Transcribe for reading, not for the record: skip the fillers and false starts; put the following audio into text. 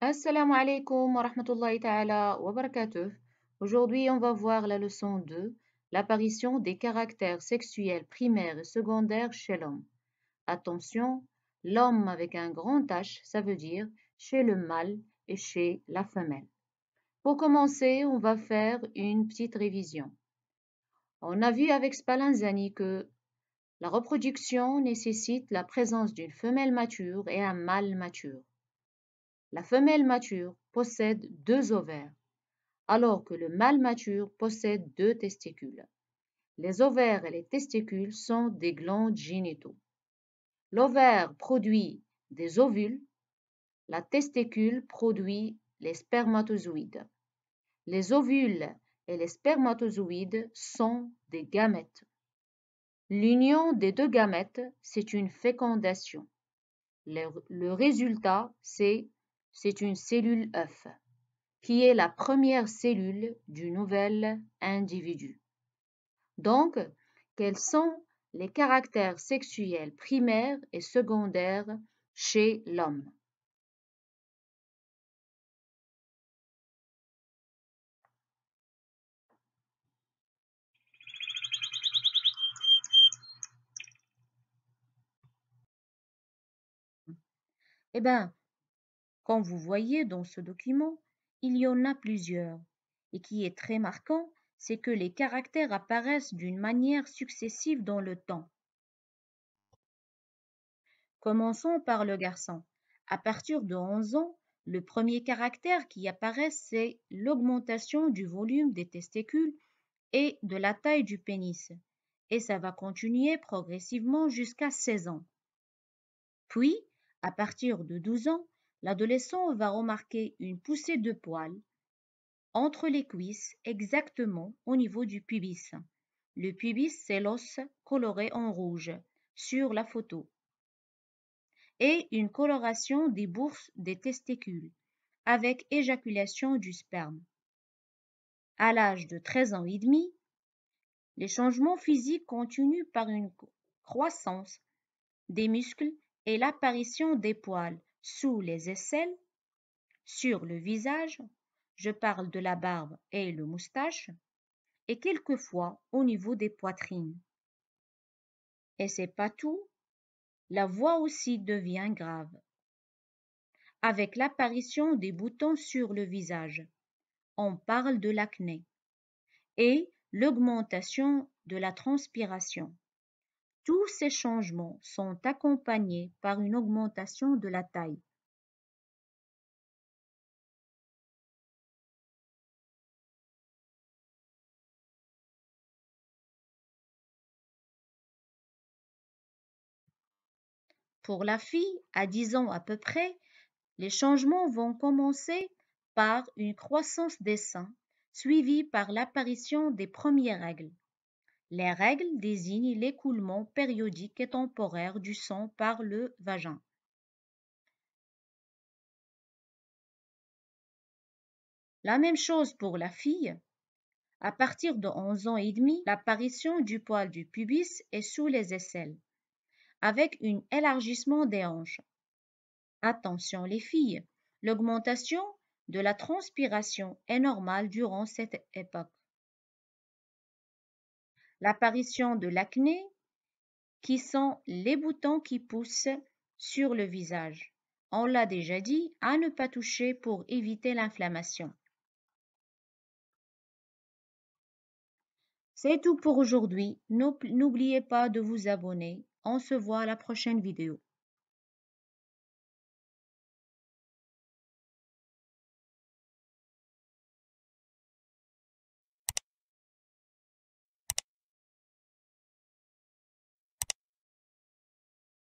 Assalamu alaikum wa rahmatullahi ta'ala wa barakatuh. Aujourd'hui, on va voir la leçon 2, l'apparition des caractères sexuels primaires et secondaires chez l'homme. Attention, l'homme avec un grand H, ça veut dire chez le mâle et chez la femelle. Pour commencer, on va faire une petite révision. On a vu avec Spallanzani que la reproduction nécessite la présence d'une femelle mature et un mâle mature. La femelle mature possède 2 ovaires, alors que le mâle mature possède 2 testicules. Les ovaires et les testicules sont des glandes génitaux. L'ovaire produit des ovules, la testicule produit les spermatozoïdes. Les ovules et les spermatozoïdes sont des gamètes. L'union des 2 gamètes, c'est une fécondation. Le résultat, c'est une cellule œuf, qui est la première cellule du nouvel individu. Donc, quels sont les caractères sexuels primaires et secondaires chez l'homme? Eh bien, comme vous voyez dans ce document, il y en a plusieurs. Et qui est très marquant, c'est que les caractères apparaissent d'une manière successive dans le temps. Commençons par le garçon. À partir de 11 ans, le premier caractère qui apparaît, c'est l'augmentation du volume des testicules et de la taille du pénis. Et ça va continuer progressivement jusqu'à 16 ans. Puis, à partir de 12 ans, l'adolescent va remarquer une poussée de poils entre les cuisses, exactement au niveau du pubis. Le pubis, c'est l'os coloré en rouge sur la photo. Et une coloration des bourses des testicules, avec éjaculation du sperme. À l'âge de 13 ans et demi, les changements physiques continuent par une croissance des muscles et l'apparition des poils sous les aisselles, sur le visage, je parle de la barbe et le moustache, et quelquefois au niveau des poitrines. Et c'est pas tout, la voix aussi devient grave, avec l'apparition des boutons sur le visage. On parle de l'acné et l'augmentation de la transpiration. Tous ces changements sont accompagnés par une augmentation de la taille. Pour la fille, à 10 ans à peu près, les changements vont commencer par une croissance des seins, suivie par l'apparition des premières règles. Les règles désignent l'écoulement périodique et temporaire du sang par le vagin. La même chose pour la fille. À partir de 11 ans et demi, l'apparition du poil du pubis est sous les aisselles, avec un élargissement des hanches. Attention les filles, l'augmentation de la transpiration est normale durant cette époque. L'apparition de l'acné, qui sont les boutons qui poussent sur le visage. On l'a déjà dit, à ne pas toucher pour éviter l'inflammation. C'est tout pour aujourd'hui. N'oubliez pas de vous abonner. On se voit à la prochaine vidéo.